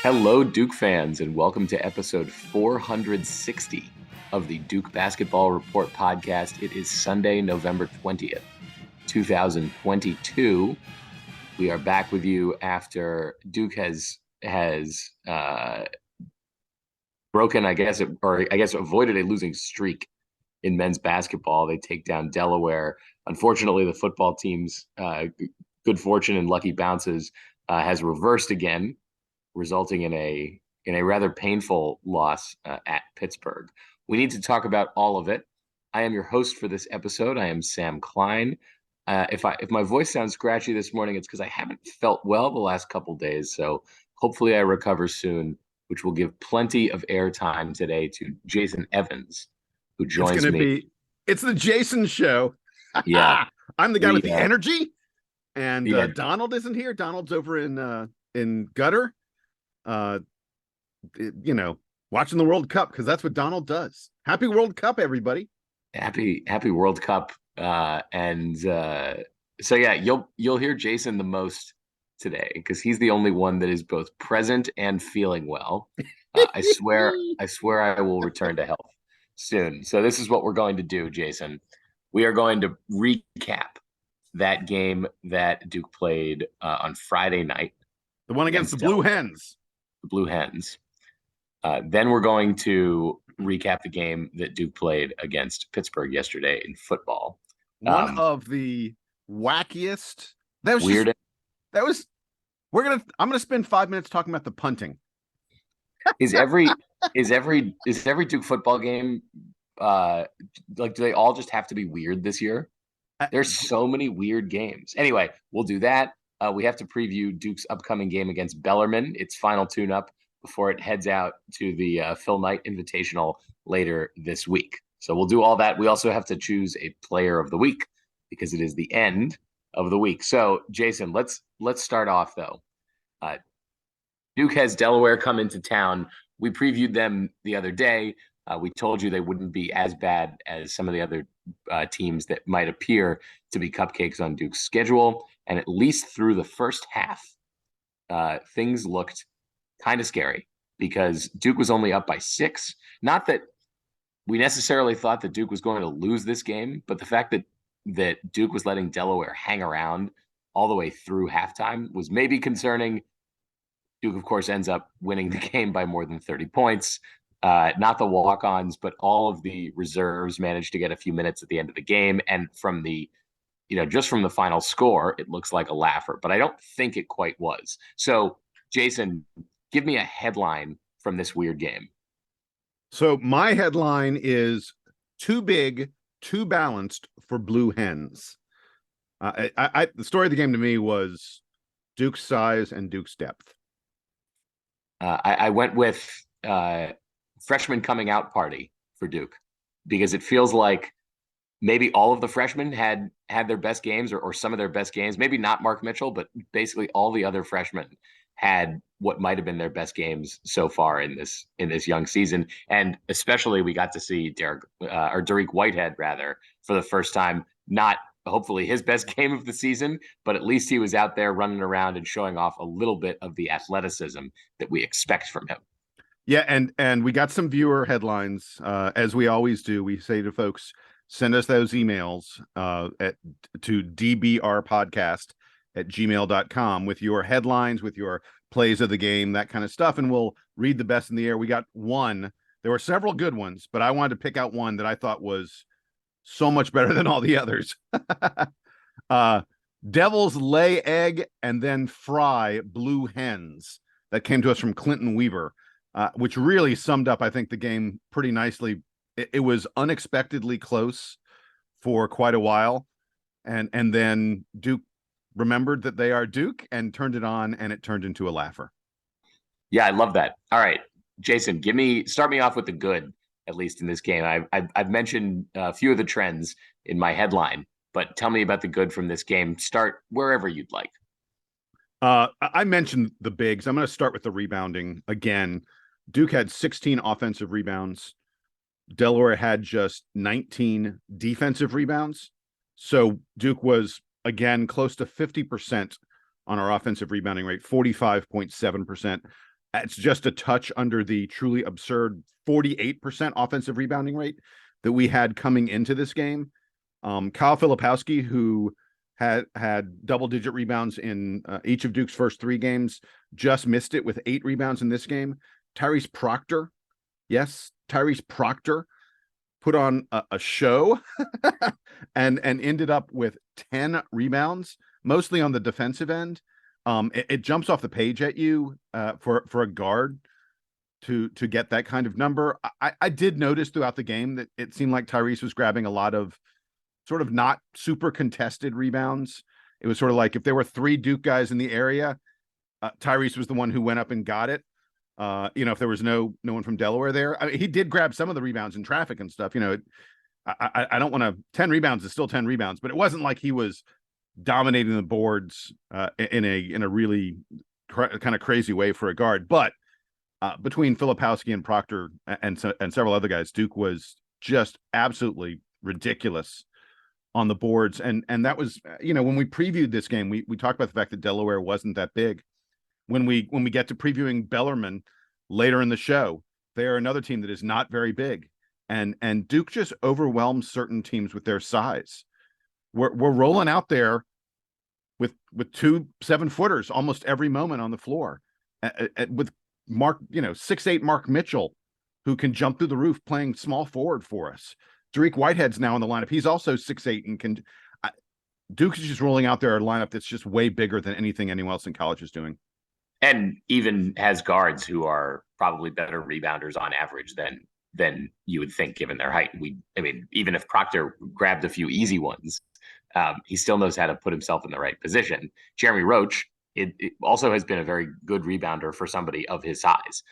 Hello, Duke fans, and welcome to episode 460 of the Duke Basketball Report podcast. It is Sunday, November 20th, 2022. We are back with you after Duke has broken, avoided a losing streak in men's basketball. They take down Delaware. Unfortunately, the football team's good fortune and lucky bounces has reversed again, resulting in a rather painful loss at Pittsburgh. We need to talk about all of it. I am your host for this episode. I am Sam Klein. If my voice sounds scratchy this morning, it's because I haven't felt well the last couple days. So hopefully I recover soon, which will give plenty of airtime today to Jason Evans, who joins me. It's the Jason show. Yeah, I'm the guy with the energy, and Donald isn't here. Donald's over in Gutter. Watching the World Cup, because that's what Donald does. Happy World Cup, everybody. Happy World Cup. So you'll hear Jason the most today because he's the only one that is both present and feeling well. I swear I will return to health soon. So this is what we're going to do, Jason. We are going to recap that game that Duke played on Friday night. The one against the Blue Hens. The Blue Hens. Then we're going to recap the game that Duke played against Pittsburgh yesterday in football. One of the wackiest. I'm gonna spend 5 minutes talking about the punting. Is every Duke football game do they all just have to be weird this year? There's so many weird games. Anyway, we'll do that. We have to preview Duke's upcoming game against Bellarmine, its final tune-up before it heads out to the Phil Knight Invitational later this week. So we'll do all that. We also have to choose a player of the week because it is the end of the week. So, Jason, let's start off, though. Duke has Delaware come into town. We previewed them the other day. We told you they wouldn't be as bad as some of the other teams that might appear to be cupcakes on Duke's schedule. And at least through the first half, things looked kind of scary because Duke was only up by 6. Not that we necessarily thought that Duke was going to lose this game, but the fact that Duke was letting Delaware hang around all the way through halftime was maybe concerning. Duke, of course, ends up winning the game by more than 30 points. Not the walk-ons, but all of the reserves managed to get a few minutes at the end of the game. And from just from the final score, it looks like a laugher, but I don't think it quite was. So, Jason, give me a headline from this weird game. So my headline is too big, too balanced for Blue Hens. The story of the game to me was Duke's size and Duke's depth. I went with freshman coming out party for Duke because it feels like maybe all of the freshmen had their best games or some of their best games. Maybe not Mark Mitchell, but basically all the other freshmen had what might have been their best games so far in this young season. And especially we got to see Dariq Whitehead rather for the first time, not hopefully his best game of the season, but at least he was out there running around and showing off a little bit of the athleticism that we expect from him. Yeah. And we got some viewer headlines. As we always do, we say to folks, send us those emails to DBR Podcast at gmail.com with your headlines, with your plays of the game, that kind of stuff. And we'll read the best in the air. We got one. There were several good ones, but I wanted to pick out one that I thought was so much better than all the others. Devils lay egg and then fry Blue Hens. That came to us from Clinton Weaver, which really summed up, I think, the game pretty nicely. It was unexpectedly close for quite a while. And then Duke remembered that they are Duke and turned it on, and it turned into a laugher. Yeah, I love that. All right, Jason, start me off with the good, at least in this game. I've mentioned a few of the trends in my headline, but tell me about the good from this game. Start wherever you'd like. I mentioned the bigs. I'm going to start with the rebounding again. Duke had 16 offensive rebounds. Delaware had just 19 defensive rebounds. So Duke was, again, close to 50% on our offensive rebounding rate, 45.7%. It's just a touch under the truly absurd 48% offensive rebounding rate that we had coming into this game. Kyle Filipowski, who had double-digit rebounds in each of Duke's first 3 games, just missed it with 8 rebounds in this game. Tyrese Proctor, yes, Tyrese Proctor put on a show and ended up with 10 rebounds, mostly on the defensive end. It jumps off the page at you for a guard to get that kind of number. I did notice throughout the game that it seemed like Tyrese was grabbing a lot of sort of not super contested rebounds. It was sort of like if there were 3 Duke guys in the area, Tyrese was the one who went up and got it. If there was no one from Delaware there, I mean, he did grab some of the rebounds in traffic and stuff. I don't want to. 10 rebounds is still 10 rebounds, but it wasn't like he was dominating the boards in a really kind of crazy way for a guard. But between Filipowski and Proctor and several other guys, Duke was just absolutely ridiculous on the boards. And that was, when we previewed this game, we talked about the fact that Delaware wasn't that big. When we get to previewing Ballarmine later in the show, they are another team that is not very big. And Duke just overwhelms certain teams with their size. We're rolling out there with 2 7-footers almost every moment on the floor, with Mark, 6'8" Mark Mitchell, who can jump through the roof playing small forward for us. Dariq Whitehead's now in the lineup. He's also 6'8" and can. Duke is just rolling out there a lineup that's just way bigger than anything anyone else in college is doing. And even has guards who are probably better rebounders on average than you would think given their height. Even if Proctor grabbed a few easy ones, he still knows how to put himself in the right position. Jeremy Roach, it also has been a very good rebounder for somebody of his size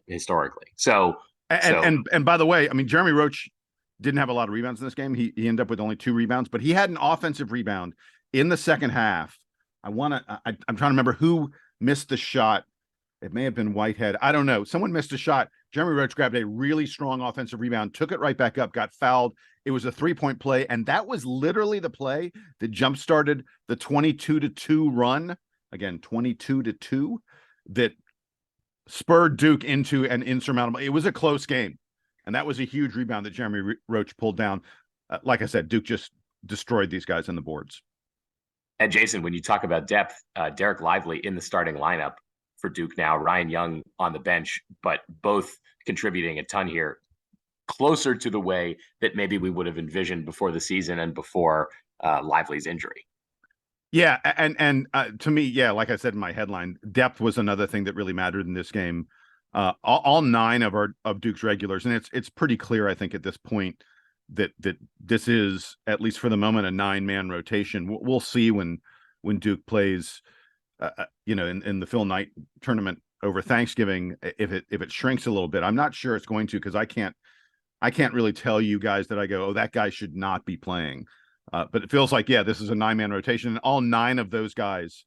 historically. And by the way, Jeremy Roach didn't have a lot of rebounds in this game. He ended up with only 2 rebounds, but he had an offensive rebound in the second half. I'm trying to remember who missed the shot. It may have been Whitehead. I don't know. Someone missed a shot. Jeremy Roach grabbed a really strong offensive rebound, took it right back up, got fouled. It was a 3-point play, and that was literally the play that jump-started the 22-2 run. Again, 22-2, that spurred Duke into an insurmountable. It was a close game, and that was a huge rebound that Jeremy Roach pulled down. Like I said, Duke just destroyed these guys on the boards. And Jason, when you talk about depth, Dereck Lively in the starting lineup for Duke now, Ryan Young on the bench, but both contributing a ton here, closer to the way that maybe we would have envisioned before the season and before Lively's injury. Yeah, and to me, yeah, like I said in my headline, depth was another thing that really mattered in this game. All 9 of Duke's regulars, and it's pretty clear, I think, at this point that this is, at least for the moment, a 9-man rotation. We'll see when Duke plays, in the Phil Knight tournament over Thanksgiving, if it shrinks a little bit. I'm not sure it's going to, because I can't really tell you guys that I go, oh, that guy should not be playing. But it feels like, yeah, this is a 9-man rotation, and all 9 of those guys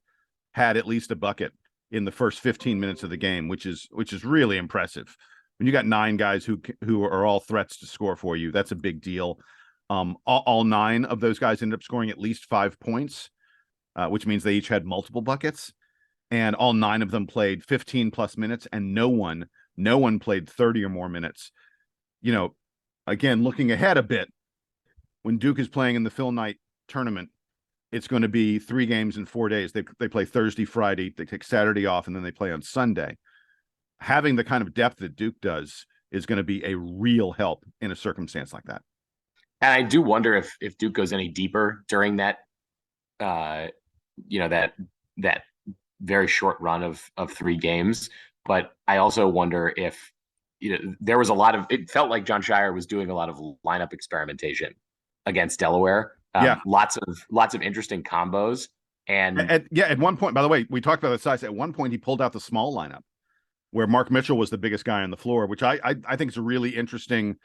had at least a bucket in the first 15 minutes of the game, which is really impressive. When you got 9 guys who are all threats to score for you, that's a big deal. All 9 of those guys ended up scoring at least 5 points, which means they each had multiple buckets, and all 9 of them played 15 plus minutes, and no one played 30 or more minutes. Again, looking ahead a bit, when Duke is playing in the Phil Knight tournament, it's going to be 3 games in 4 days. They play Thursday, Friday, they take Saturday off, and then they play on Sunday. Having the kind of depth that Duke does is going to be a real help in a circumstance like that. And I do wonder if Duke goes any deeper during that, that very short run of 3 games. But I also wonder if, there was it felt like John Shire was doing a lot of lineup experimentation against Delaware. Lots of interesting combos. And at one point, by the way, we talked about the size. At one point, he pulled out the small lineup where Mark Mitchell was the biggest guy on the floor, which I think is a really interesting,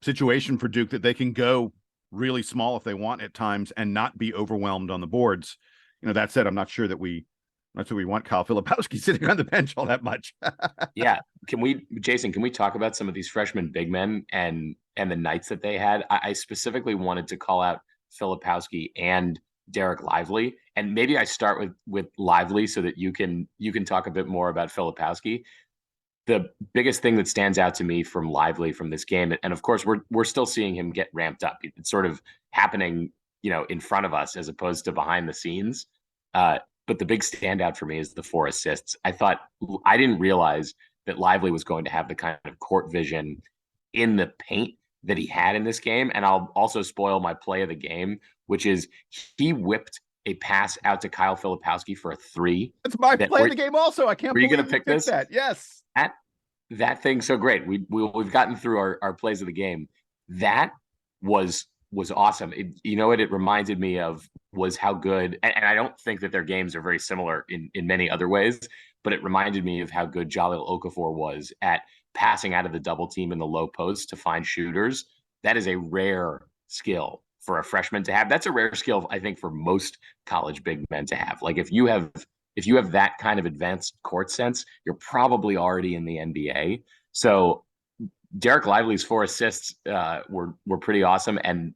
situation for Duke, that they can go really small if they want at times and not be overwhelmed on the boards. That said, I'm not sure that we want Kyle Filipowski sitting on the bench all that much. Yeah. Jason, can we talk about some of these freshman big men and the nights that they had? I specifically wanted to call out Filipowski and Dereck Lively. and maybe I start with Lively so that you can talk a bit more about Filipowski. The biggest thing that stands out to me from Lively from this game, and of course we're still seeing him get ramped up. It's sort of happening, in front of us as opposed to behind the scenes. But the big standout for me is the 4 assists. I didn't realize that Lively was going to have the kind of court vision in the paint that he had in this game. And I'll also spoil my play of the game, which is he whipped a pass out to Kyle Filipowski for a 3. That's my play of the game also. I can't believe you going to pick this. That. Yes. That thing's so great. We've gotten through our plays of the game. That was awesome. What it reminded me of was how good, and I don't think that their games are very similar in many other ways, but it reminded me of how good Jalil Okafor was at passing out of the double team in the low post to find shooters. That is a rare skill for a freshman to have. That's a rare skill, I think, for most college big men to have. Like if you have that kind of advanced court sense, you're probably already in the NBA. So Dereck Lively's 4 assists were pretty awesome, and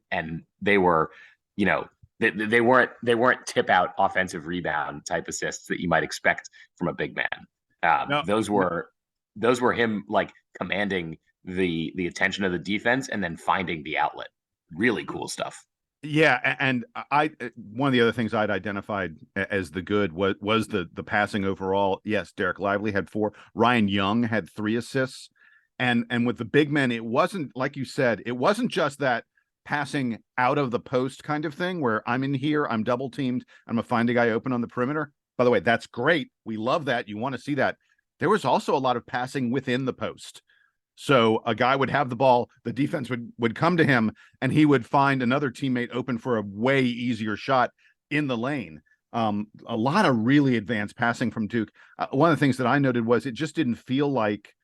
they were, they weren't tip out offensive rebound type assists that you might expect from a big man. Those were him like commanding the attention of the defense and then finding the outlet. Really cool stuff. Yeah, and one of the other things I'd identified as the good was the passing overall. Yes, Dereck Lively had 4. Ryan Young had 3 assists. And with the big men, it wasn't, like you said, it wasn't just that passing out of the post kind of thing where I'm in here, I'm double teamed, I'm gonna find a guy open on the perimeter. By the way, that's great. We love that. You want to see that. There was also a lot of passing within the post. So a guy would have the ball, the defense would come to him, and he would find another teammate open for a way easier shot in the lane. A lot of really advanced passing from Duke. One of the things that I noted was it just didn't feel like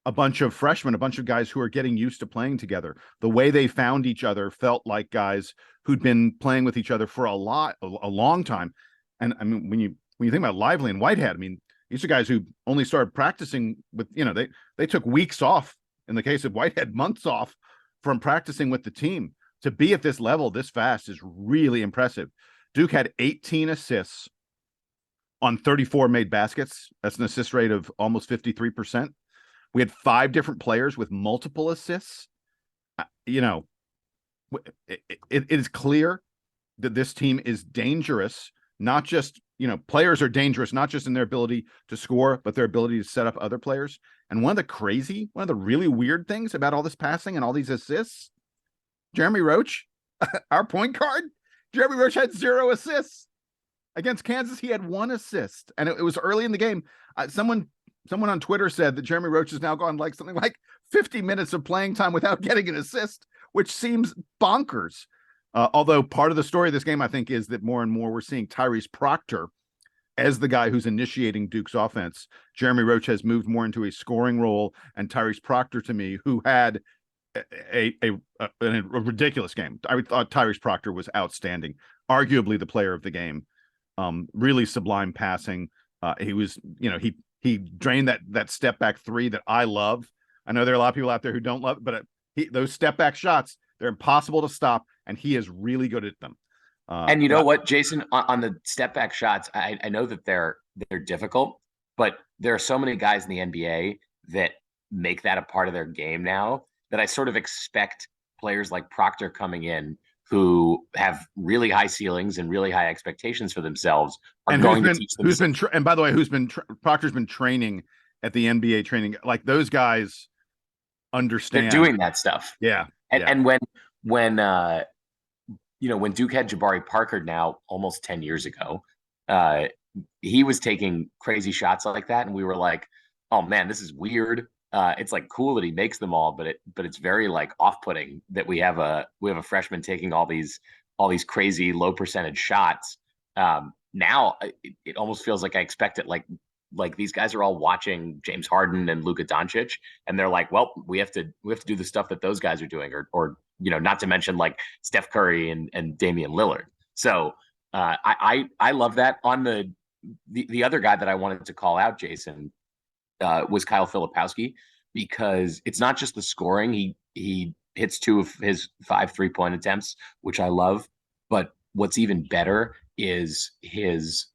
a bunch of freshmen, a bunch of guys who are getting used to playing together. The way they found each other felt like guys who'd been playing with each other for a long time. And I mean, when you think about Lively and Whitehead, I mean, these are guys who only started practicing with, they took weeks off. In the case of Whitehead, months off from practicing with the team. To be at this level this fast is really impressive. Duke had 18 assists on 34 made baskets. That's an assist rate of almost 53%. We had 5 different players with multiple assists. It is clear that this team is dangerous, not just, players are dangerous, not just in their ability to score, but their ability to set up other players. And one of the really weird things about all this passing and all these assists, Jeremy Roach, our point guard, Jeremy Roach had 0 assists. Against Kansas, he had 1 assist. And it was early in the game. Someone on Twitter said that Jeremy Roach has now gone like something like 50 minutes of playing time without getting an assist, which seems bonkers. Although part of the story of this game, I think, is that more and more we're seeing Tyrese Proctor as the guy who's initiating Duke's offense. Jeremy Roach has moved more into a scoring role, and Tyrese Proctor, to me, who had a ridiculous game. I thought Tyrese Proctor was outstanding, arguably the player of the game. Really sublime passing. He was, he drained that step back 3 that I love. I know there are a lot of people out there who don't love it, but those step back shots, they're impossible to stop, and he is really good at them. And you know what, Jason, on the step back shots, I know that they're difficult, but there are so many guys in the NBA that make that a part of their game now that I sort of expect players like Proctor coming in who have really high ceilings and really high expectations for themselves are going to teach them. And by the way, Proctor's been training at the NBA training. Like those guys understand. They're doing that stuff. Yeah. And when Duke had Jabari Parker now almost 10 years ago, he was taking crazy shots like that. And we were like, oh man, this is weird. It's like cool that he makes them all, but it's very like off-putting that we have a freshman taking all these crazy low percentage shots. Now it almost feels like I expect it like these guys are all watching James Harden and Luka Doncic, and they're like, well, we have to do the stuff that those guys are doing, or not to mention like Steph Curry and Damian Lillard. So I love that. On the other guy that I wanted to call out, Jason, was Kyle Filipowski, because it's not just the scoring. He hits 2 of his 5 3-point attempts, which I love. But what's even better is his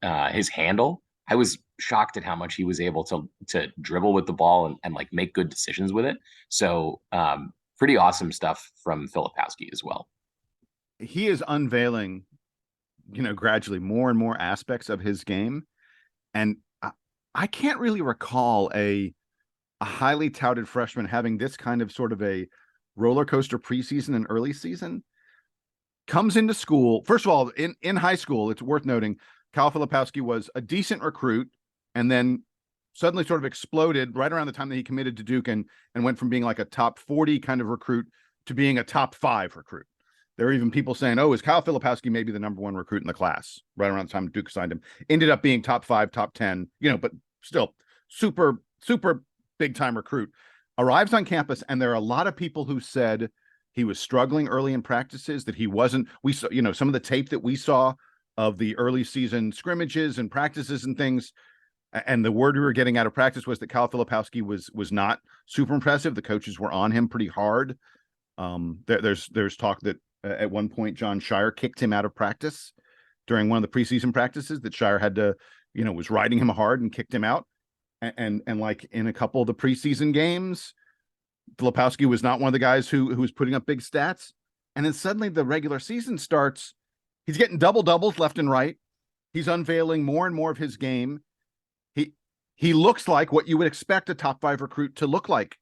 handle. I was shocked at how much he was able to dribble with the ball and like make good decisions with it. So pretty awesome stuff from Filipowski as well. He is unveiling, gradually more and more aspects of his game. And I can't really recall a highly touted freshman having this kind of sort of a roller coaster preseason and early season. Comes into school. First of all, in high school, it's worth noting, Kyle Filipowski was a decent recruit and then suddenly sort of exploded right around the time that he committed to Duke and went from being like a top 40 kind of recruit to being a top 5 recruit. There are even people saying, oh, is Kyle Filipowski maybe the number 1 recruit in the class right around the time Duke signed him? Ended up being top 5, top 10, but still super, super big time recruit. Arrives on campus, and there are a lot of people who said he was struggling early in practices, that he wasn't. We saw, some of the tape that we saw of the early season scrimmages and practices and things, and the word we were getting out of practice was that Kyle Filipowski was not super impressive. The coaches were on him pretty hard. There's talk that at one point John Shire kicked him out of practice during one of the preseason practices, that Shire had to, was riding him hard and kicked him out. And like in a couple of the preseason games, Filipowski was not one of the guys who was putting up big stats. And then suddenly the regular season starts. He's getting double doubles left and right. He's unveiling more and more of his game. He looks like what you would expect a top 5 recruit to look like.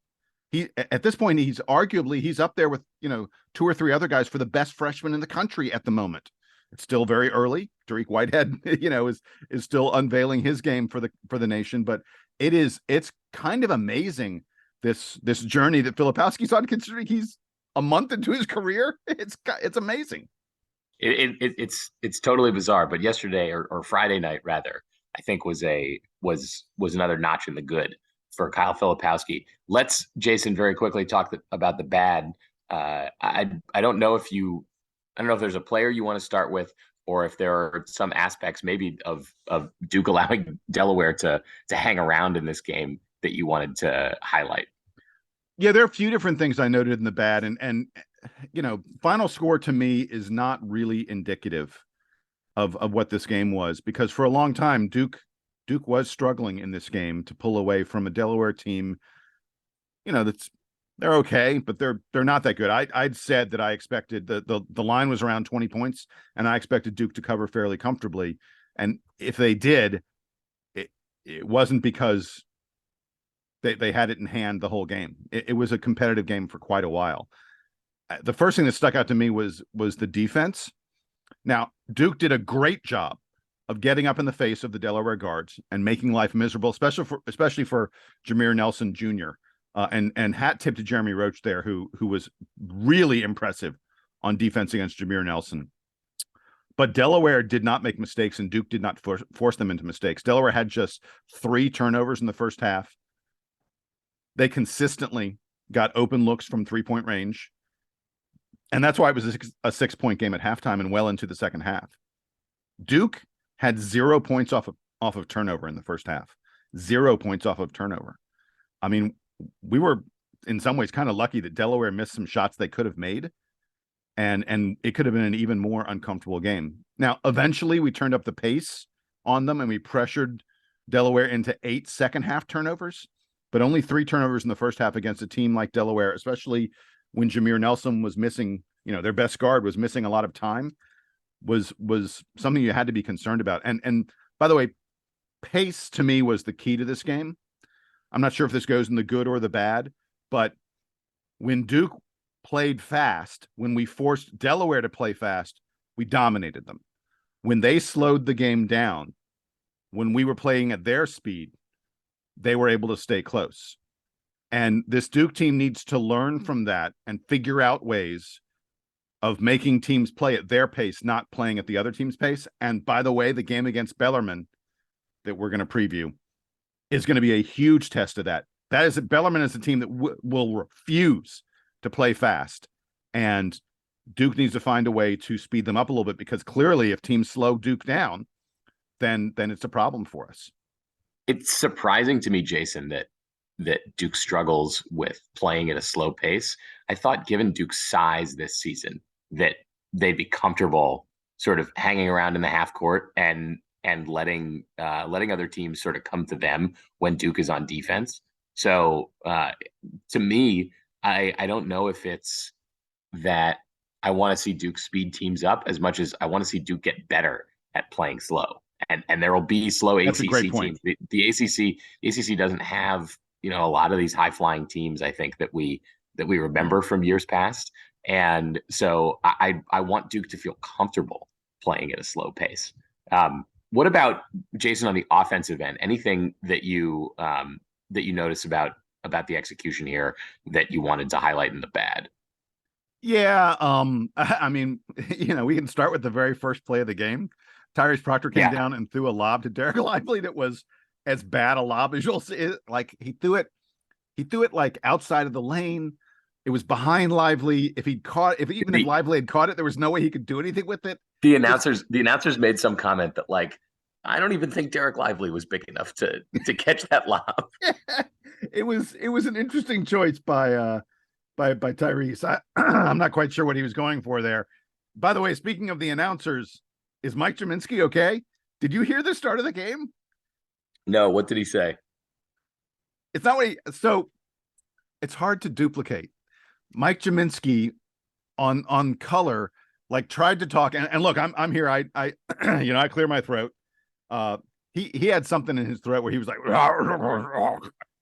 He, at this point, he's up there with, 2 or 3 other guys for the best freshman in the country at the moment. It's still very early. Dariq Whitehead, is still unveiling his game for the nation, but it's kind of amazing this journey that Filipowski's on, considering he's a month into his career. It's amazing. It's totally bizarre. But yesterday or Friday night rather, I think was another notch in the good for Kyle Filipowski. Let's, Jason, very quickly talk about the bad. I don't know if there's a player you want to start with, or if there are some aspects maybe of Duke allowing Delaware to hang around in this game that you wanted to highlight. Yeah, there are a few different things I noted in the bad, and final score to me is not really indicative of what this game was, because for a long time Duke was struggling in this game to pull away from a Delaware team, they're okay, but they're not that good. I'd said that I expected the line was around 20 points, and I expected Duke to cover fairly comfortably. And if they did, it wasn't because they had it in hand the whole game. It was a competitive game for quite a while. The first thing that stuck out to me was the defense. Now, Duke did a great job of getting up in the face of the Delaware guards and making life miserable, especially for Jameer Nelson Jr. And hat tip to Jeremy Roach there, who was really impressive on defense against Jameer Nelson. But Delaware did not make mistakes, and Duke did not force them into mistakes. Delaware had just 3 turnovers in the first half. They consistently got open looks from 3-point range. And that's why it was a 6-point game at halftime and well into the second half. Duke had 0 points off of turnover in the first half. 0 points off of turnover. I mean, we were in some ways kind of lucky that Delaware missed some shots they could have made, and it could have been an even more uncomfortable game. Now, eventually we turned up the pace on them and we pressured Delaware into 8 second half turnovers, but only 3 turnovers in the first half against a team like Delaware, especially when Jameer Nelson was missing, their best guard was missing a lot of time, was something you had to be concerned about. And by the way, pace to me was the key to this game. I'm not sure if this goes in the good or the bad, but when Duke played fast, when we forced Delaware to play fast, we dominated them. When they slowed the game down, when we were playing at their speed, they were able to stay close. And this Duke team needs to learn from that and figure out ways of making teams play at their pace, not playing at the other team's pace. And by the way, the game against Ballarmine that we're going to preview is going to be a huge test of that. Ballarmine is a team that will refuse to play fast. And Duke needs to find a way to speed them up a little bit, because clearly if teams slow Duke down, then it's a problem for us. It's surprising to me, Jason, that Duke struggles with playing at a slow pace. I thought, given Duke's size this season, that they'd be comfortable sort of hanging around in the half court and letting other teams sort of come to them when Duke is on defense. So to me, I don't know if it's that I want to see Duke speed teams up as much as I want to see Duke get better at playing slow. And there will be slow That's a great ACC point. teams. The ACC doesn't have, a lot of these high flying teams, I think, that we remember from years past. And so I want Duke to feel comfortable playing at a slow pace. What about Jason on the offensive end? Anything that you notice about the execution here that you wanted to highlight in the bad? Yeah, I mean, we can start with the very first play of the game. Tyrese Proctor came down and threw a lob to Dariq Lively that was as bad a lob as you'll see. Like he threw it like outside of the lane. It was behind Lively. If Lively had caught it, there was no way he could do anything with it. The announcers made some comment that, like, I don't even think Dariq Lively was big enough to catch that lob. It was an interesting choice by Tyrese. I'm not quite sure what he was going for there. By the way, speaking of the announcers, is Mike Jaminski okay? Did you hear the start of the game? No, what did he say? It's not what so it's hard to duplicate. Mike Jaminski on color, like, tried to talk, and look, I'm here. I I clear my throat. He had something in his throat where he was like,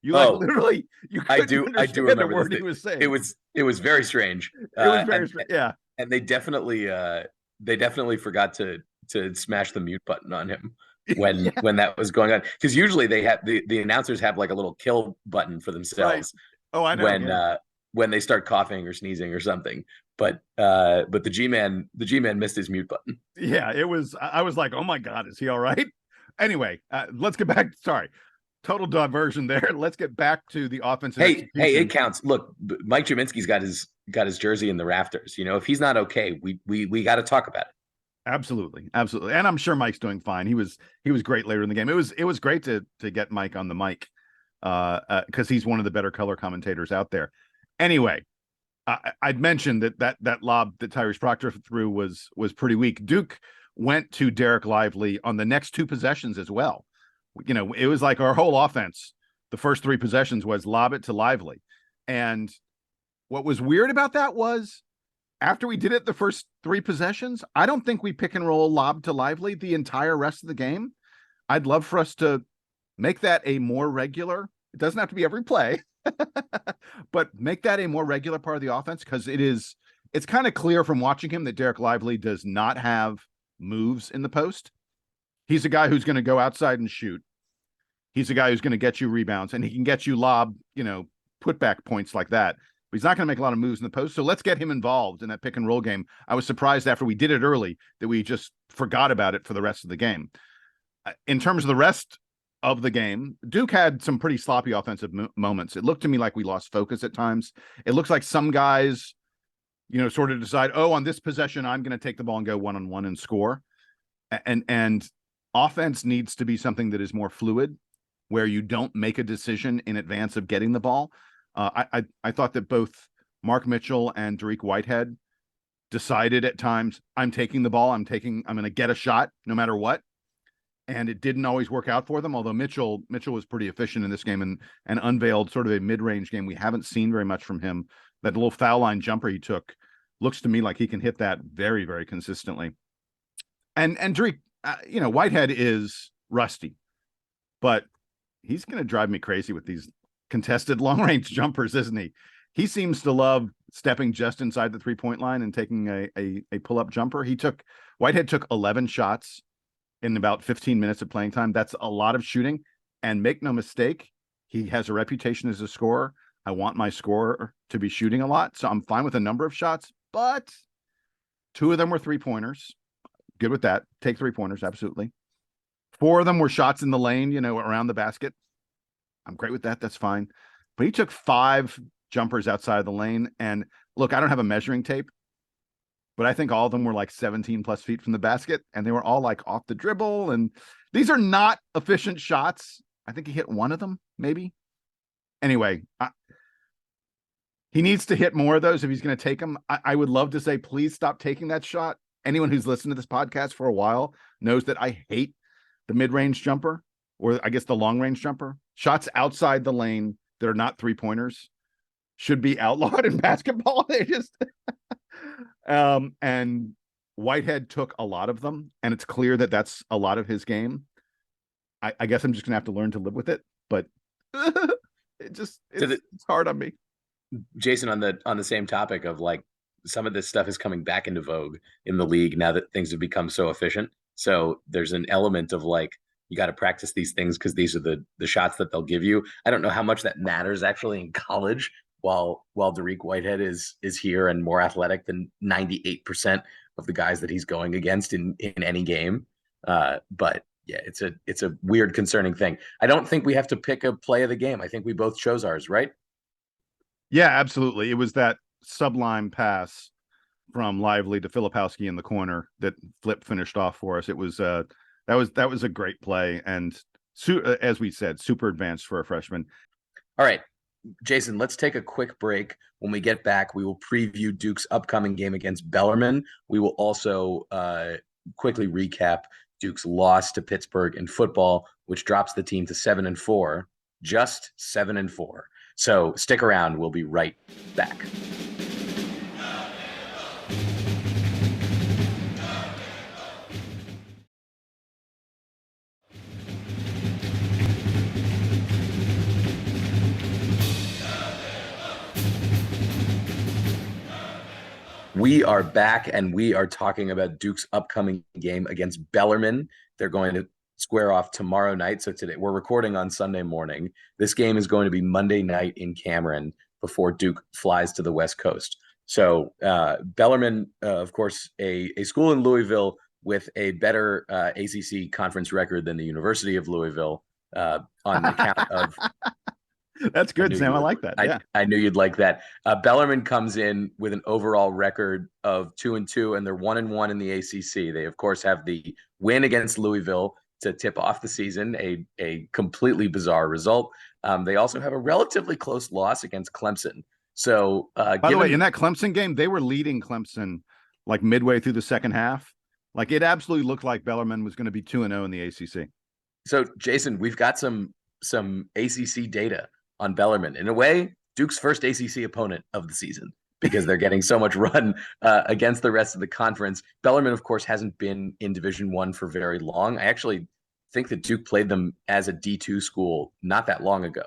literally, you couldn't I do understand remember the word this. he was saying. It was very strange. It was very strange. Yeah. And they definitely forgot to smash the mute button on him when that was going on, because usually they have the announcers have like a little kill button for themselves. Right. Oh, I know. When they start coughing or sneezing or something. But the G-man missed his mute button. Yeah, it was. I was like, oh my God, is he all right? Anyway, let's get back. Sorry, total diversion there. Let's get back to the offensive. Hey, it counts. Look, Mike Jaminski's got his jersey in the rafters. If he's not okay, we got to talk about it. Absolutely, and I'm sure Mike's doing fine. He was great later in the game. It was great to get Mike on the mic, because he's one of the better color commentators out there. Anyway, I'd mentioned that lob that Tyrese Proctor threw was pretty weak. Duke went to Dariq Lively on the next two possessions as well. It was like our whole offense. The first three possessions was lob it to Lively. And what was weird about that was, after we did it the first three possessions, I don't think we pick and roll lob to Lively the entire rest of the game. I'd love for us to make that a more regular. It doesn't have to be every play, but make that a more regular part of the offense, because it's kind of clear from watching him that Dariq Lively does not have moves in the post. He's a guy who's going to go outside and shoot. He's a guy who's going to get you rebounds, and he can get you lob, putback points like that. But he's not going to make a lot of moves in the post. So let's get him involved in that pick and roll game. I was surprised after we did it early that we just forgot about it for the rest of the game. In terms of the rest of the game, Duke had some pretty sloppy offensive moments. It looked to me like we lost focus at times. It looks like some guys, sort of decide, oh, on this possession, I'm going to take the ball and go one-on-one and score. And offense needs to be something that is more fluid, where you don't make a decision in advance of getting the ball. I thought that both Mark Mitchell and Dariq Whitehead decided at times, I'm taking the ball. I'm going to get a shot no matter what. And it didn't always work out for them, although Mitchell was pretty efficient in this game and unveiled sort of a mid-range game. We haven't seen very much from him. That little foul line jumper he took looks to me like he can hit that very, very consistently. And Dariq, Whitehead is rusty, but he's going to drive me crazy with these contested long-range jumpers, isn't he? He seems to love stepping just inside the three-point line and taking a pull-up jumper. Whitehead took 11 shots in about 15 minutes of playing time. That's a lot of shooting. And make no mistake, he has a reputation as a scorer. I want my scorer to be shooting a lot, so I'm fine with a number of shots, but 2 of them were three-pointers. Good with that. Take three-pointers, absolutely. 4 of them were shots in the lane, around the basket. I'm great with that. That's fine. But he took 5 jumpers outside of the lane. And look, I don't have a measuring tape, but I think all of them were like 17 plus feet from the basket, and they were all like off the dribble. And these are not efficient shots. I think he hit 1 of them, maybe. Anyway, he needs to hit more of those if he's going to take them. I would love to say, please stop taking that shot, anyone who's listened to this podcast for a while knows that I hate the mid-range jumper, or I guess the long-range jumper. Shots outside the lane that are not three-pointers should be outlawed in basketball. They just and Whitehead took a lot of them, and it's clear that that's a lot of his game. I guess I'm just gonna have to learn to live with it, but it's hard on me. Jason, on the same topic of like some of this stuff is coming back into vogue in the league now that things have become so efficient. So there's an element of like you got to practice these things because these are the shots that they'll give you. I don't know how much that matters actually in college. While Dariq Whitehead is here and more athletic than 98% of the guys that he's going against in any game. But yeah, it's a weird, concerning thing. I don't think we have to pick a play of the game. I think we both chose ours, right? Yeah, absolutely. It was that sublime pass from Lively to Filipowski in the corner that Flip finished off for us. It was that was a great play, and as we said, super advanced for a freshman. All right, Jason, let's take a quick break. When we get back, we will preview Duke's upcoming game against Bellarmine. We will also quickly recap Duke's loss to Pittsburgh in football, which drops the team to 7-4, just 7-4. So stick around. We'll be right back. We are back, and we are talking about Duke's upcoming game against Bellarmine. They're going to square off tomorrow night. So today we're recording on Sunday morning. This game is going to be Monday night in Cameron before Duke flies to the West Coast. So Bellarmine, of course, a school in Louisville with a better ACC conference record than the University of Louisville on account of That's good, Sam. I like that. Yeah. I knew you'd like that. Bellarmine comes in with an overall record of 2-2, and they're 1-1 in the ACC. They, of course, have the win against Louisville to tip off the season, a completely bizarre result. They also have a relatively close loss against Clemson. So, by the way, in that Clemson game, they were leading Clemson like midway through the second half. Like it absolutely looked like Bellarmine was going to be 2-0 in the ACC. So, Jason, we've got some ACC data on Bellarmine. In a way, Duke's first ACC opponent of the season because they're getting so much run against the rest of the conference. Bellarmine, of course, hasn't been in Division I for very long. I actually think that Duke played them as a D2 school not that long ago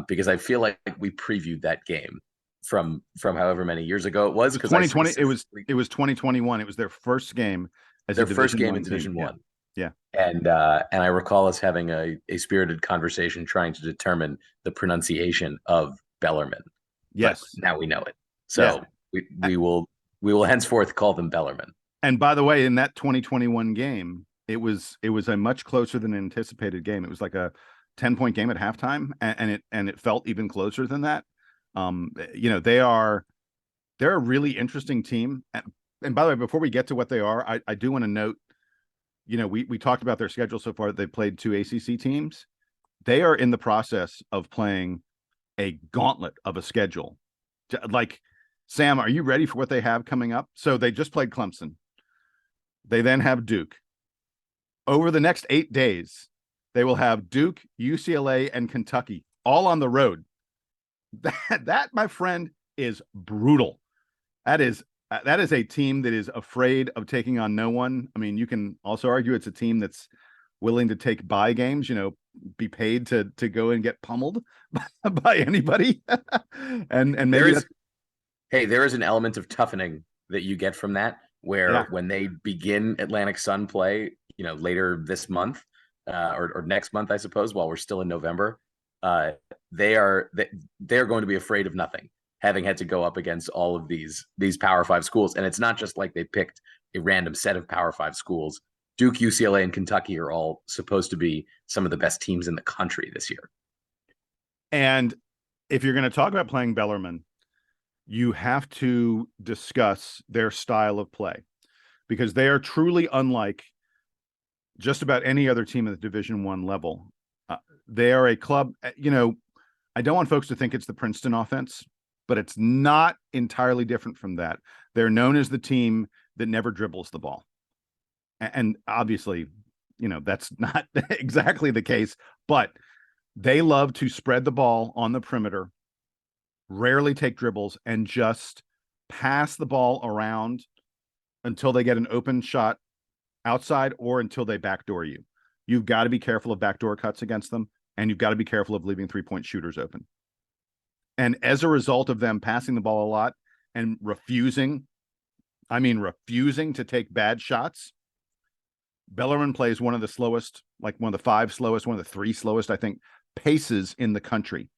because I feel like we previewed that game from however many years ago it was. 2020. It was 2021. It was their first game as their first game in Division I. Yeah. And I recall us having a spirited conversation trying to determine the pronunciation of Bellarmine. Yes. But now we know it. So we will henceforth call them Bellarmine. And by the way, in that 2021 game, it was a much closer than anticipated game. It was like a 10-point game at halftime, and it felt even closer than that. They're a really interesting team. And by the way, before we get to what they are, I do want to note, we talked about their schedule so far. They've played 2 ACC teams. They are in the process of playing a gauntlet of a schedule. Like, Sam, are you ready for what they have coming up? So they just played Clemson. They then have Duke. Over the next 8 days, they will have Duke, UCLA, and Kentucky all on the road. That, my friend, is brutal. That is a team that is afraid of taking on no one. I mean, you can also argue it's a team that's willing to take bye games, be paid to go and get pummeled by anybody. and maybe there is an element of toughening that you get from that, where when they begin Atlantic Sun play, later this month or next month, I suppose, while we're still in November, they're going to be afraid of nothing, having had to go up against all of these Power 5 schools. And it's not just like they picked a random set of Power 5 schools. Duke, UCLA, and Kentucky are all supposed to be some of the best teams in the country this year. And if you're going to talk about playing Bellarmine, you have to discuss their style of play, because they are truly unlike just about any other team at the Division I level. They are a club, I don't want folks to think it's the Princeton offense, but it's not entirely different from that. They're known as the team that never dribbles the ball. And obviously, that's not exactly the case, but they love to spread the ball on the perimeter, rarely take dribbles, and just pass the ball around until they get an open shot outside or until they backdoor you. You've got to be careful of backdoor cuts against them, and you've got to be careful of leaving three-point shooters open. And as a result of them passing the ball a lot and refusing to take bad shots, Bellarmine plays one of the slowest, like one of the 5 slowest, one of the 3 slowest, I think, paces in the country.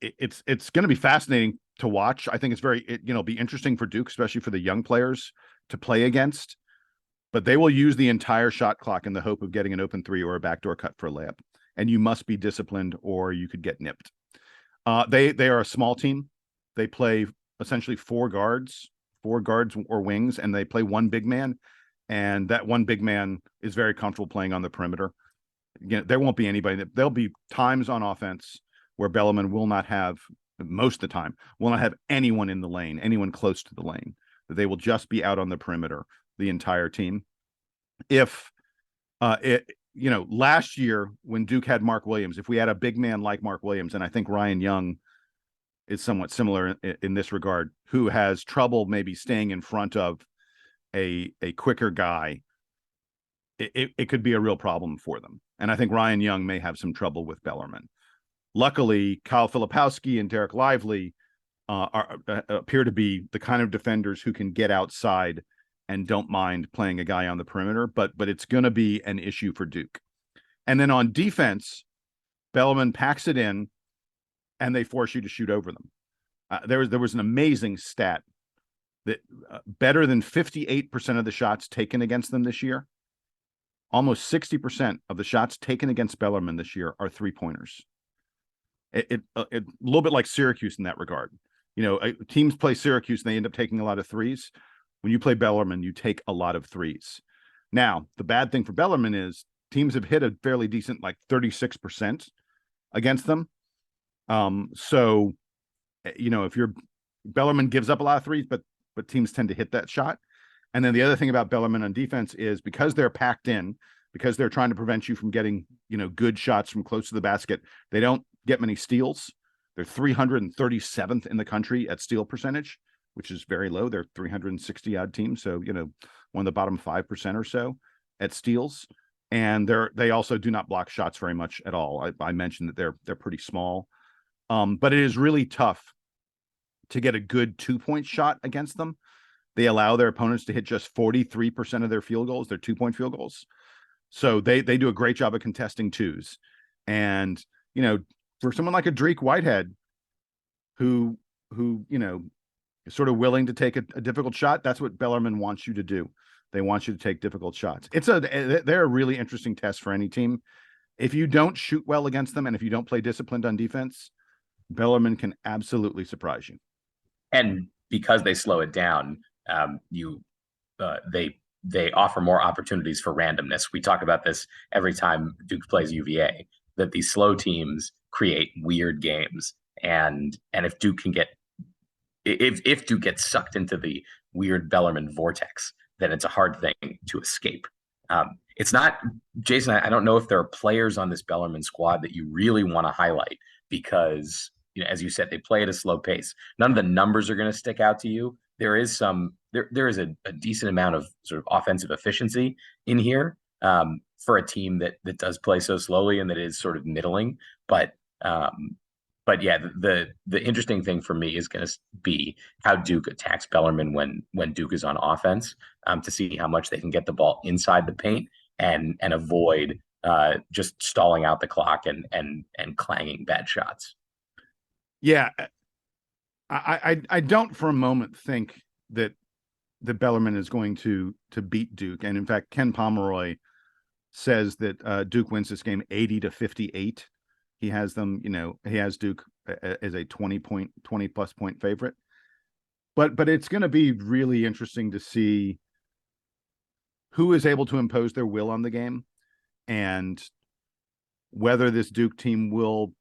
It's going to be fascinating to watch. I think it's be interesting for Duke, especially for the young players to play against. But they will use the entire shot clock in the hope of getting an open 3 or a backdoor cut for a layup. And you must be disciplined or you could get nipped. They are a small team. They play essentially 4 guards or wings, and they play 1 big man. And that 1 big man is very comfortable playing on the perimeter. Again, there won't be anybody. There'll be times on offense where Bellarmine will not have, most of the time, will not have anyone in the lane, anyone close to the lane. They will just be out on the perimeter, the entire team. Last year when Duke had Mark Williams, if we had a big man like Mark Williams, and I think Ryan Young is somewhat similar in this regard, who has trouble maybe staying in front of a quicker guy, it could be a real problem for them. And I think Ryan Young may have some trouble with Bellarmine. Luckily, Kyle Filipowski and Derek Lively appear to be the kind of defenders who can get outside and don't mind playing a guy on the perimeter, but it's going to be an issue for Duke. And then on defense, Bellarmine packs it in, and they force you to shoot over them. There was an amazing stat that better than 58% of the shots taken against them this year, almost 60% of the shots taken against Bellarmine this year are 3-pointers. A little bit like Syracuse in that regard. Teams play Syracuse and they end up taking a lot of threes. When you play Bellarmine, you take a lot of threes. Now, the bad thing for Bellarmine is teams have hit a fairly decent, like 36% against them. So, if Bellarmine gives up a lot of threes, but teams tend to hit that shot. And then the other thing about Bellarmine on defense is because they're packed in, because they're trying to prevent you from getting, good shots from close to the basket, they don't get many steals. They're 337th in the country at steal percentage, which is very low. They're 360 odd teams. So, one of the bottom 5% or so at steals. And they also do not block shots very much at all. I mentioned that they're pretty small. But it is really tough to get a good 2-point shot against them. They allow their opponents to hit just 43% of their field goals, their 2-point field goals. So they do a great job of contesting twos. And, for someone like a Dariq Whitehead, who is sort of willing to take a difficult shot, that's what Bellarmine wants you to do. They want you to take difficult shots. They're a really interesting test for any team. If you don't shoot well against them, and if you don't play disciplined on defense, Bellarmine can absolutely surprise you. And because they slow it down, they offer more opportunities for randomness. We talk about this every time Duke plays UVA, that these slow teams create weird games. And if Duke gets sucked into the weird Bellarmine vortex, then it's a hard thing to escape. It's not, Jason, I don't know if there are players on this Bellarmine squad that you really want to highlight because, as you said, they play at a slow pace. None of the numbers are going to stick out to you. There is a decent amount of sort of offensive efficiency in here for a team that does play so slowly and that is sort of middling. But yeah, the interesting thing for me is going to be how Duke attacks Bellarmine when Duke is on offense, to see how much they can get the ball inside the paint and avoid just stalling out the clock and clanging bad shots. Yeah, I don't for a moment think that Bellarmine is going to beat Duke. And in fact, Ken Pomeroy says that Duke wins this game 80-58. He has them, he has Duke as a 20 plus point favorite. But it's going to be really interesting to see who is able to impose their will on the game and whether this Duke team will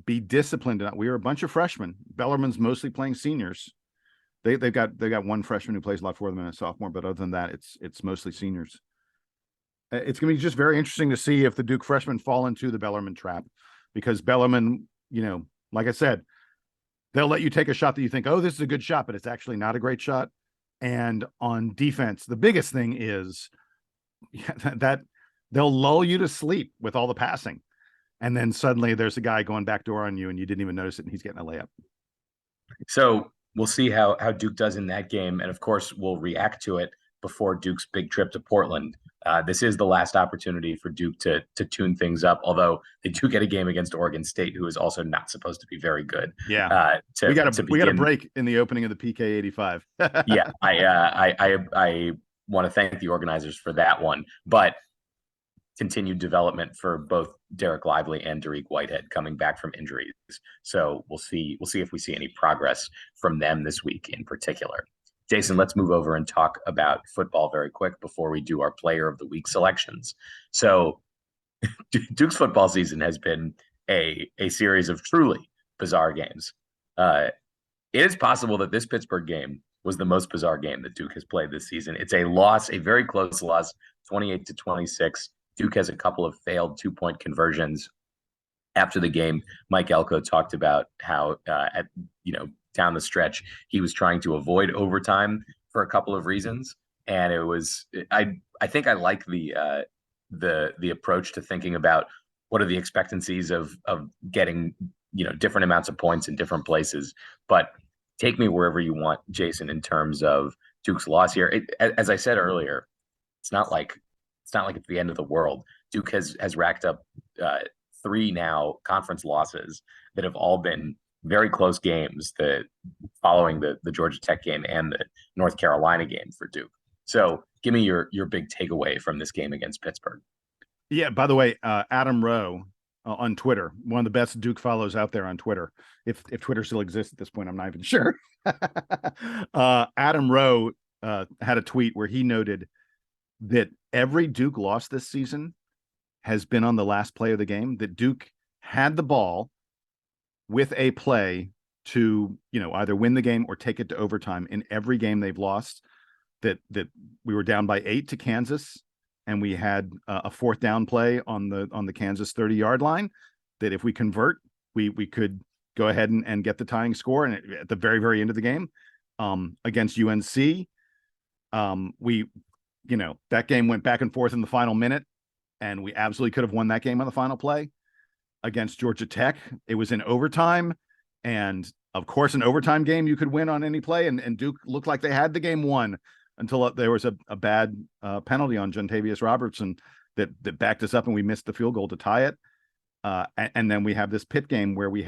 be disciplined enough. We are a bunch of freshmen. Bellarmine's mostly playing seniors. they've got one freshman who plays a lot for them and a sophomore, but other than that, it's mostly seniors. It's going to be just very interesting to see if the Duke freshmen fall into the Bellarmine trap, because Bellarmine, like I said, they'll let you take a shot that you think, oh, this is a good shot, but it's actually not a great shot. And on defense, the biggest thing is that they'll lull you to sleep with all the passing. And then suddenly there's a guy going backdoor on you and you didn't even notice it, and he's getting a layup. So we'll see how Duke does in that game. And of course, we'll react to it before Duke's big trip to Portland. This is the last opportunity for Duke to tune things up, although they do get a game against Oregon State, who is also not supposed to be very good. Yeah. We got a break in the opening of the PK 85. Yeah, I want to thank the organizers for that one. But continued development for both Dereck Lively and Dariq Whitehead coming back from injuries. So we'll see if we see any progress from them this week in particular. Jason, let's move over and talk about football very quick before we do our player of the week selections. So Duke's football season has been a series of truly bizarre games. It is possible that this Pittsburgh game was the most bizarre game that Duke has played this season. It's a loss, a very close loss, 28-26. Duke has a couple of failed 2-point conversions. After the game, Mike Elko talked about how down the stretch he was trying to avoid overtime for a couple of reasons, and it was I think I like the approach to thinking about what are the expectancies of getting different amounts of points in different places. But take me wherever you want, Jason, in terms of Duke's loss here. As I said earlier, it's not like it's the end of the world. Duke has racked up 3 now conference losses that have all been very close games, following the Georgia Tech game and the North Carolina game for Duke. So give me your big takeaway from this game against Pittsburgh. Yeah, by the way, Adam Rowe on Twitter, one of the best Duke follows out there on Twitter. If Twitter still exists at this point, I'm not even sure. Adam Rowe had a tweet where he noted that every Duke loss this season has been on the last play of the game, that Duke had the ball with a play to, either win the game or take it to overtime in every game they've lost. That we were down by 8 to Kansas, and we had a 4th down play on the Kansas 30-yard line, that if we convert, we could go ahead and get the tying score. And at the very, very end of the game, against UNC, that game went back and forth in the final minute, and we absolutely could have won that game on the final play. Against Georgia Tech, it was in overtime, and of course, an overtime game you could win on any play, and Duke looked like they had the game won until there was a bad penalty on Jontavius Robertson that backed us up, and we missed the field goal to tie it. And then we have this Pitt game where we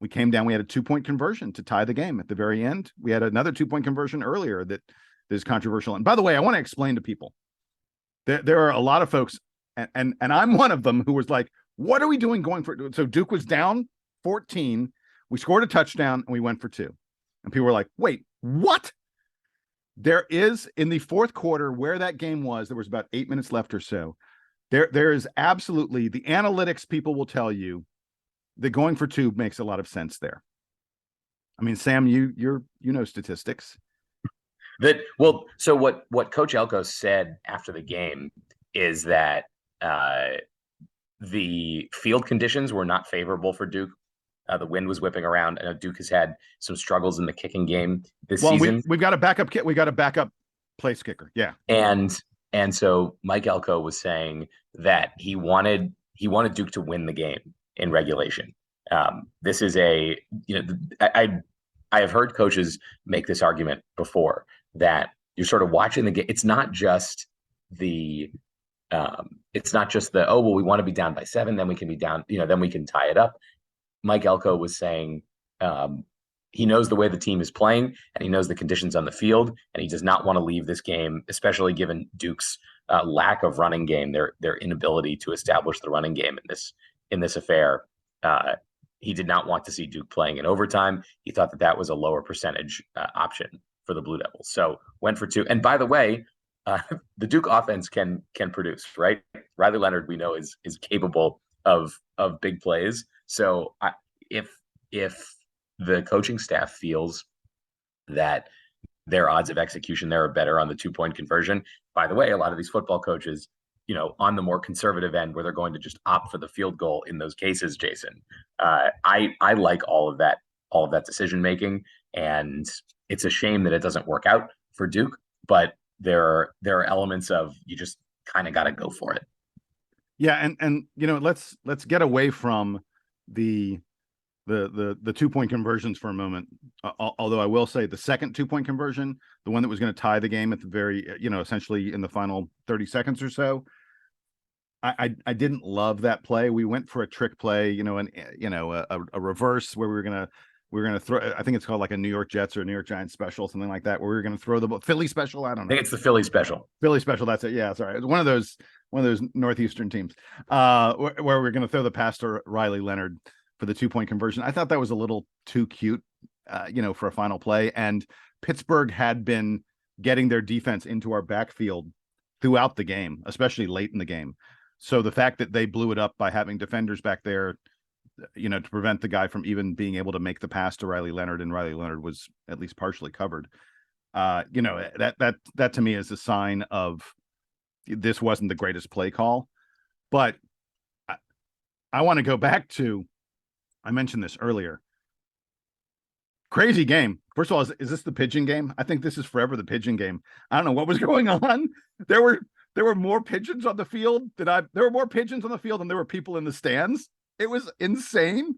came down, we had a 2-point conversion to tie the game at the very end. We had another 2-point conversion earlier that is controversial. And by the way, I want to explain to people that there are a lot of folks, and I'm one of them, who was like, what are we doing going for it? So Duke was down 14. We scored a touchdown and we went for 2. And people were like, wait, what? There is, in the 4th quarter where that game was, there was about 8 minutes left or so. There is absolutely, the analytics people will tell you that going for 2 makes a lot of sense there. I mean, Sam, you know statistics. So what Coach Elko said after the game is that the field conditions were not favorable for Duke. The wind was whipping around. I know Duke has had some struggles in the kicking game this season. We've got a backup kick. We got a backup place kicker. Yeah. And so Mike Elko was saying that he wanted Duke to win the game in regulation. This is I have heard coaches make this argument before, that you're sort of watching the game. It's not just the oh, well, we want to be down by 7, then we can be down, then we can tie it up. Mike Elko was saying he knows the way the team is playing, and he knows the conditions on the field, and he does not want to leave this game, especially given Duke's lack of running game, their inability to establish the running game in this affair. He did not want to see Duke playing in overtime. He thought that was a lower percentage option for the Blue Devils. So went for 2. And by the way, the Duke offense can produce, right? Riley Leonard, we know, is capable of big plays. So if the coaching staff feels that their odds of execution there are better on the 2-point conversion. By the way, a lot of these football coaches, on the more conservative end where they're going to just opt for the field goal in those cases, Jason. I like all of that decision making, and it's a shame that it doesn't work out for Duke, but there are elements of you just kind of got to go for it. Yeah, and let's get away from the 2-point conversions for a moment. Although I will say the second 2-point conversion, the one that was going to tie the game at the very, essentially in the final 30 seconds or so, I didn't love that play. We went for a trick play, a reverse where we were gonna throw. I think it's called like a New York Jets or a New York Giants special, something like that, where we were gonna throw the ball. Philly special. I don't know. I think it's the Philly special. Philly special. That's it. Yeah, sorry. It was one of those Northeastern teams where we're gonna throw the pass to Riley Leonard for the 2-point conversion. I thought that was a little too cute, for a final play. And Pittsburgh had been getting their defense into our backfield throughout the game, especially late in the game. So the fact that they blew it up by having defenders back there, to prevent the guy from even being able to make the pass to Riley Leonard, and Riley Leonard was at least partially covered. That to me is a sign of this wasn't the greatest play call. But I want to go back to, I mentioned this earlier. Crazy game. First of all, is this the pigeon game? I think this is forever the pigeon game. I don't know what was going on. There were more pigeons on the field there were more pigeons on the field than there were people in the stands. It was insane.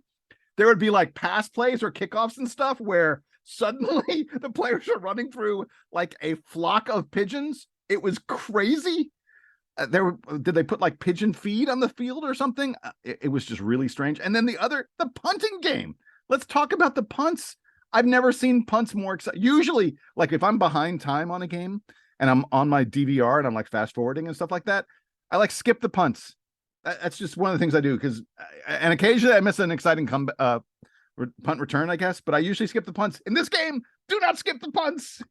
There would be like pass plays or kickoffs and stuff where suddenly the players are running through like a flock of pigeons. It was crazy. Did they put like pigeon feed on the field or something? It was just really strange. And then the punting game. Let's talk about the punts. I've never seen punts more exciting. Usually, like if I'm behind time on a game and I'm on my DVR and I'm like fast forwarding and stuff like that, I like skip the punts. That's just one of the things I do, and occasionally I miss an exciting punt return, I guess, but I usually skip the punts. In this game, do not skip the punts.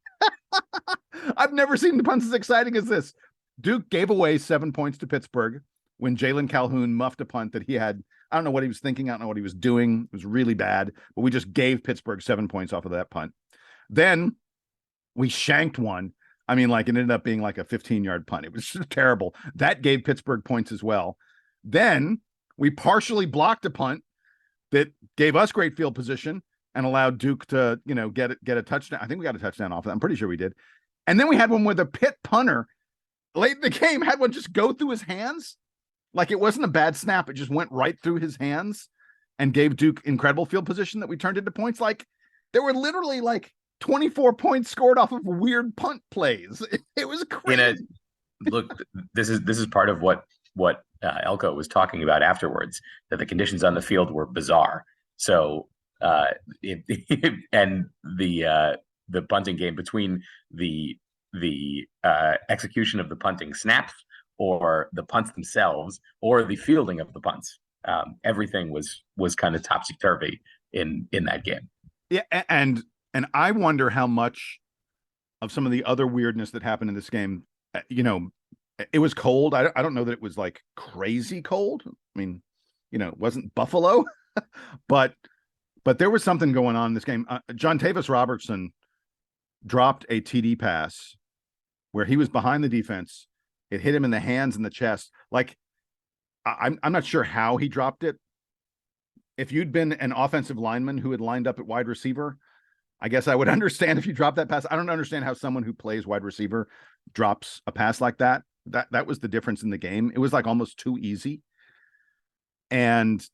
I've never seen the punts as exciting as this. Duke gave away 7 points to Pittsburgh when Jalen Calhoun muffed a punt that he had. I don't know what he was thinking. I don't know what he was doing. It was really bad, but we just gave Pittsburgh 7 points off of that punt. Then we shanked one. I mean, like it ended up being like a 15-yard punt. It was just terrible. That gave Pittsburgh points as well. Then we partially blocked a punt that gave us great field position and allowed Duke to, get a touchdown. I think we got a touchdown off of that. I'm pretty sure we did. And then we had one where the Pitt punter late in the game had one just go through his hands. Like it wasn't a bad snap. It just went right through his hands and gave Duke incredible field position that we turned into points. Like there were literally like 24 points scored off of weird punt plays. It was crazy. Look, this is part of what Elko was talking about afterwards, that the conditions on the field were bizarre. So and the punting game, between the execution of the punting snaps or the punts themselves or the fielding of the punts, everything was kind of topsy-turvy in that game. Yeah, and I wonder how much of some of the other weirdness that happened in this game, it was cold. I don't know that it was like crazy cold. I mean, it wasn't Buffalo, but there was something going on in this game. John Tavis Robertson dropped a TD pass where he was behind the defense. It hit him in the hands and the chest. Like I'm not sure how he dropped it. If you'd been an offensive lineman who had lined up at wide receiver, I guess I would understand if you dropped that pass. I don't understand how someone who plays wide receiver drops a pass like that. That was the difference in the game. It was like almost too easy. And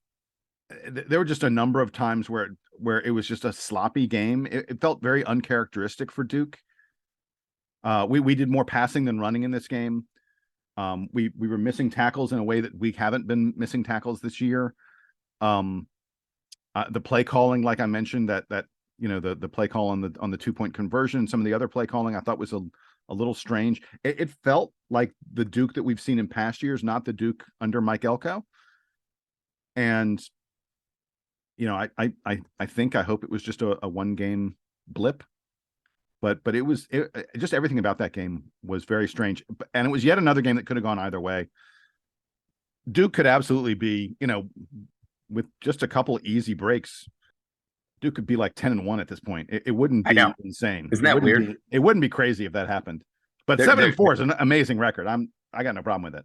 there were just a number of times where it was just a sloppy game. It felt very uncharacteristic for Duke. We did more passing than running in this game. We were missing tackles in a way that we haven't been missing tackles this year. The play calling, like I mentioned, that the play call on the 2-point conversion, some of the other play calling I thought was a little strange. It felt like the Duke that we've seen in past years, not the Duke under Mike Elko. And I hope it was just a one game blip, but just everything about that game was very strange. And it was yet another game that could have gone either way. Duke could absolutely be, with just a couple easy breaks, Duke could be like 10-1 at this point. It wouldn't I know. be insane. Isn't that weird? It wouldn't be crazy if that happened. But 7-4 is an amazing record. I got no problem with it.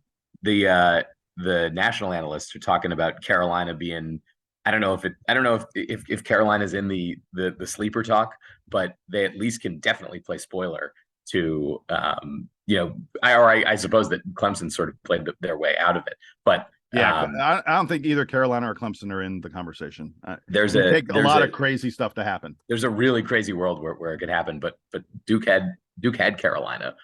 The national analysts are talking about Carolina being. I don't know if Carolina's in the sleeper talk, but they at least can definitely play spoiler to I suppose that Clemson sort of played their way out of it, but yeah, I don't think either Carolina or Clemson are in the conversation. There's a lot of crazy stuff to happen. There's a really crazy world where it could happen, but Duke had Carolina,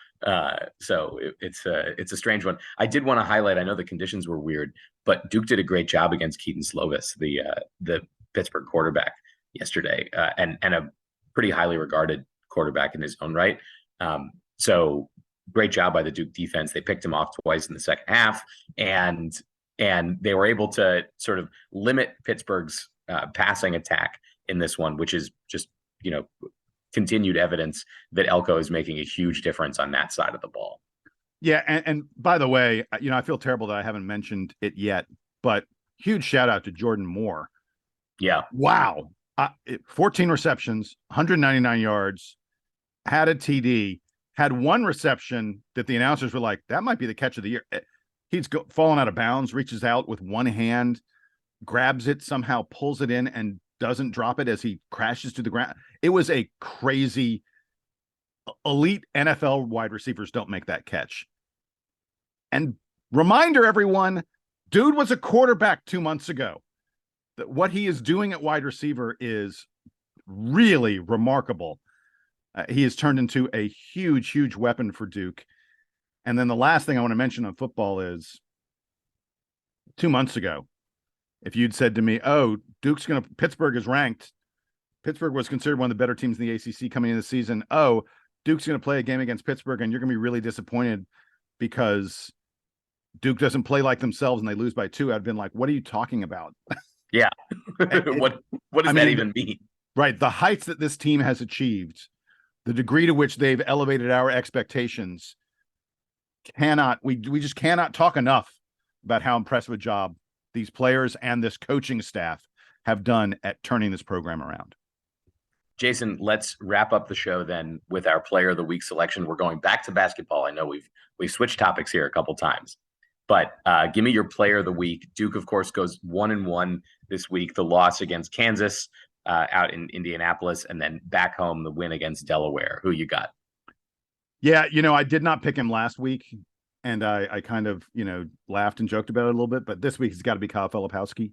so it's a strange one. I did want to highlight. I know the conditions were weird, but Duke did a great job against Keaton Slovis, the Pittsburgh quarterback yesterday, and a pretty highly regarded quarterback in his own right. So great job by the Duke defense. They picked him off twice in the second half, and they were able to sort of limit Pittsburgh's passing attack in this one, which is just, continued evidence that Elko is making a huge difference on that side of the ball. Yeah. And by the way, I feel terrible that I haven't mentioned it yet, but huge shout out to Jordan Moore. Yeah. Wow. 14 receptions, 199 yards, had a TD, had one reception that the announcers were like, that might be the catch of the year. He's fallen out of bounds, reaches out with one hand, grabs it, somehow pulls it in and doesn't drop it as he crashes to the ground. It was a crazy. Elite NFL wide receivers don't make that catch. And reminder, everyone, dude was a quarterback 2 months ago. That what he is doing at wide receiver is really remarkable. He has turned into a huge, huge weapon for Duke. And then the last thing I want to mention on football is 2 months ago, if you'd said to me, oh, Pittsburgh is ranked. Pittsburgh was considered one of the better teams in the ACC coming into the season. Oh, Duke's going to play a game against Pittsburgh and you're going to be really disappointed because Duke doesn't play like themselves and they lose by 2. I'd been like, what are you talking about? Yeah. What does that even mean? Right. The heights that this team has achieved, the degree to which they've elevated our expectations, we just cannot talk enough about how impressive a job these players and this coaching staff have done at turning this program around. Jason, let's wrap up the show then with our player of the week selection. We're going back to basketball. I know we've switched topics here a couple times, but give me your player of the week. Duke, of course, goes 1-1 this week. The loss against Kansas out in Indianapolis, and then back home, the win against Delaware. Who you got? Yeah, I did not pick him last week, and I kind of, laughed and joked about it a little bit, but this week it's got to be Kyle Filipowski.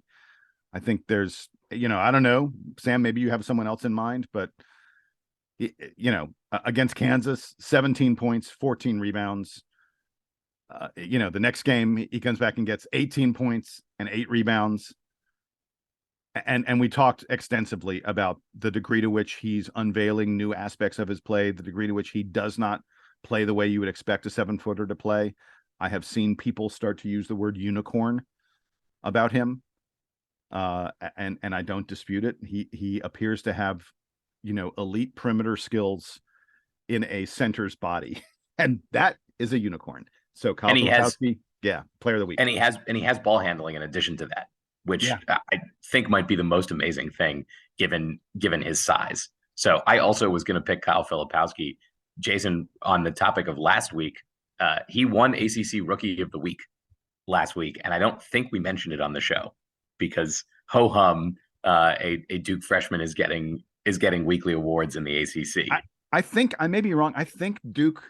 I think there's, I don't know, Sam, maybe you have someone else in mind, but, against Kansas, 17 points, 14 rebounds. The next game he comes back and gets 18 points and 8 rebounds. And we talked extensively about the degree to which he's unveiling new aspects of his play, the degree to which he does not play the way you would expect a 7-footer to play. I have seen people start to use the word unicorn about him. And I don't dispute it. He appears to have, elite perimeter skills in a center's body, and that is a unicorn. So Kyle Filipowski, player of the week. And he has ball handling in addition to that, which I think might be the most amazing thing given his size. So I also was going to pick Kyle Filipowski. Jason, on the topic of last week, he won ACC Rookie of the Week last week, and I don't think we mentioned it on the show because ho-hum, a Duke freshman is getting weekly awards in the ACC. I think I may be wrong. I think Duke,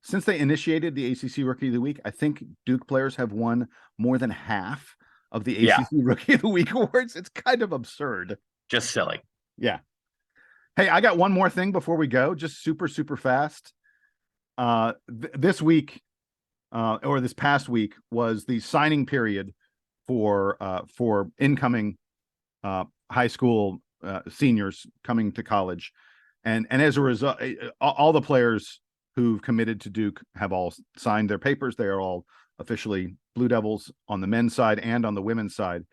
since they initiated the ACC Rookie of the Week, I think Duke players have won more than half of the ACC Rookie of the Week awards. It's kind of absurd. Just silly. Yeah. Hey, I got one more thing before we go, just super, super fast. This week, or this past week, was the signing period for incoming high school seniors coming to college. And as a result, all the players who've committed to Duke have all signed their papers. They are all officially Blue Devils on the men's side and on the women's side.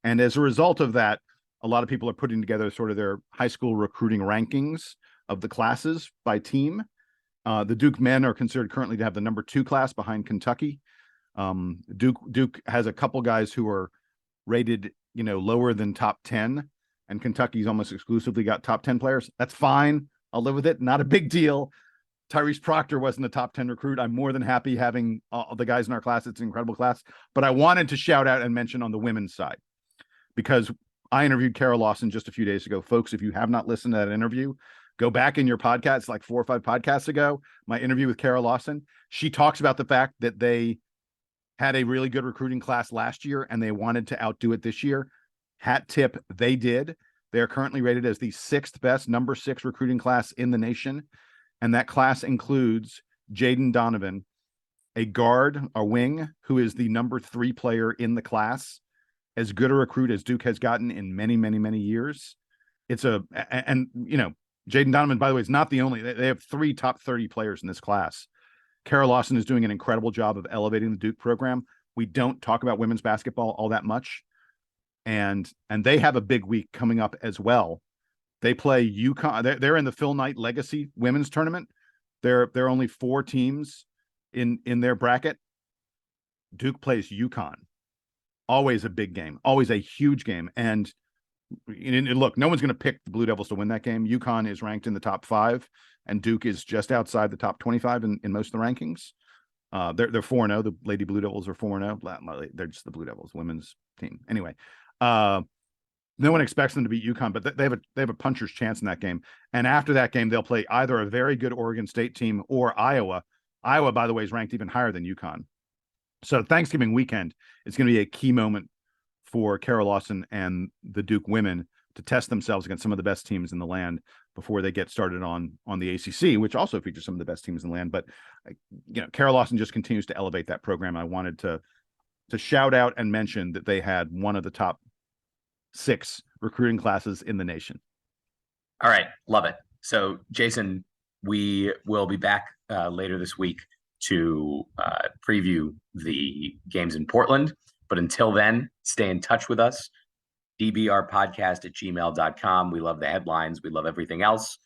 And as a result of that, a lot of people are putting together sort of their high school recruiting rankings of the classes by team. The Duke men are considered currently to have the number 2 class behind Kentucky. Duke has a couple guys who are rated, lower than top 10, and Kentucky's almost exclusively got top 10 players. That's fine. I'll live with it. Not a big deal. Tyrese Proctor wasn't a top 10 recruit. I'm more than happy having the guys in our class. It's an incredible class. But I wanted to shout out and mention on the women's side, because I interviewed Kara Lawson just a few days ago. Folks, if you have not listened to that interview, go back in your podcasts, like 4 or 5 podcasts ago, my interview with Kara Lawson. She talks about the fact that they had a really good recruiting class last year and they wanted to outdo it this year. Hat tip, they did. They are currently rated as the 6th best, number 6 recruiting class in the nation. And that class includes Jaden Donovan, a guard, a wing, who is the number 3 player in the class, as good a recruit as Duke has gotten in many, many, many years. And Jaden Donovan, by the way, is not the only. They have 3 top 30 players in this class. Kara Lawson is doing an incredible job of elevating the Duke program. We don't talk about women's basketball all that much. And they have a big week coming up as well. They play UConn. They're in the Phil Knight Legacy Women's Tournament. There are only 4 teams in their bracket. Duke plays UConn. Always a big game. Always a huge game. And look, no one's going to pick the Blue Devils to win that game. UConn is ranked in the top 5, and Duke is just outside the top 25 in most of the rankings. They're 4-0. The Lady Blue Devils are 4-0. They're just the Blue Devils women's team. Anyway, no one expects them to beat UConn, but they have a puncher's chance in that game. And after that game, they'll play either a very good Oregon State team or Iowa. Iowa, by the way, is ranked even higher than UConn. So Thanksgiving weekend is going to be a key moment for Kara Lawson and the Duke women to test themselves against some of the best teams in the land before they get started on the ACC, which also features some of the best teams in the land. But Kara Lawson just continues to elevate that program. I wanted to shout out and mention that they had one of the top 6 recruiting classes in the nation. All right, love it. So Jason, we will be back later this week to preview the games in Portland. But until then, stay in touch with us. DBR Podcast at gmail.com. We love the headlines. We love everything else.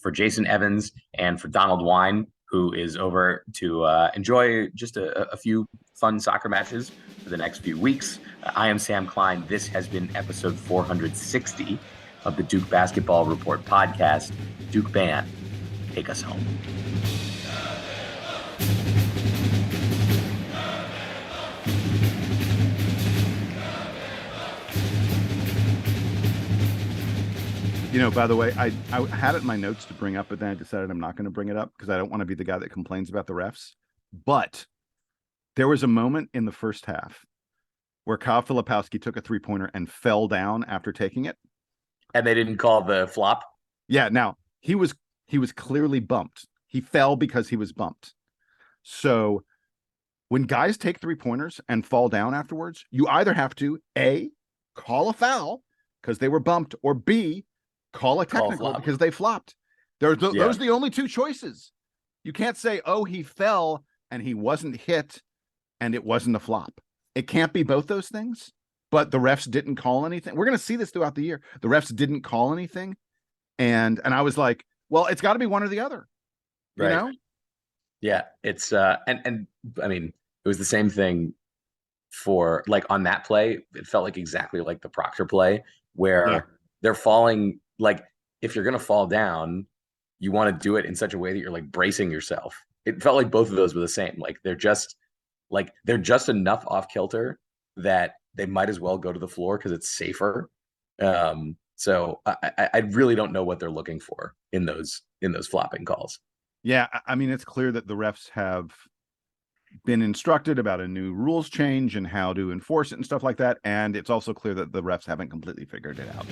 For Jason Evans and for Donald Wine, who is over to enjoy just a few fun soccer matches for the next few weeks. I am Sam Klein. This has been episode 460 of the Duke Basketball Report podcast. Duke Band, take us home. By the way, I had it in my notes to bring up, but then I decided I'm not going to bring it up because I don't want to be the guy that complains about the refs. But there was a moment in the first half where Kyle Filipowski took a 3-pointer and fell down after taking it. And they didn't call the flop? Yeah, now, he was clearly bumped. He fell because he was bumped. So when guys take 3-pointers and fall down afterwards, you either have to, A, call a foul because they were bumped, or B, call a technical because they flopped. Those are the only 2 choices. You can't say, oh, he fell and he wasn't hit and it wasn't a flop. It can't be both those things, but the refs didn't call anything. We're going to see this throughout the year. The refs didn't call anything. And I was like, well, it's got to be one or the other. You know? Yeah, it's and I mean, it was the same thing for like on that play. It felt like exactly like the Proctor play where they're falling. Like if you're going to fall down, you want to do it in such a way that you're like bracing yourself. It felt like both of those were the same. Like they're just enough off kilter that they might as well go to the floor because it's safer. So I really don't know what they're looking for in those flopping calls. Yeah, I mean, it's clear that the refs have been instructed about a new rules change and how to enforce it and stuff like that. And it's also clear that the refs haven't completely figured it out.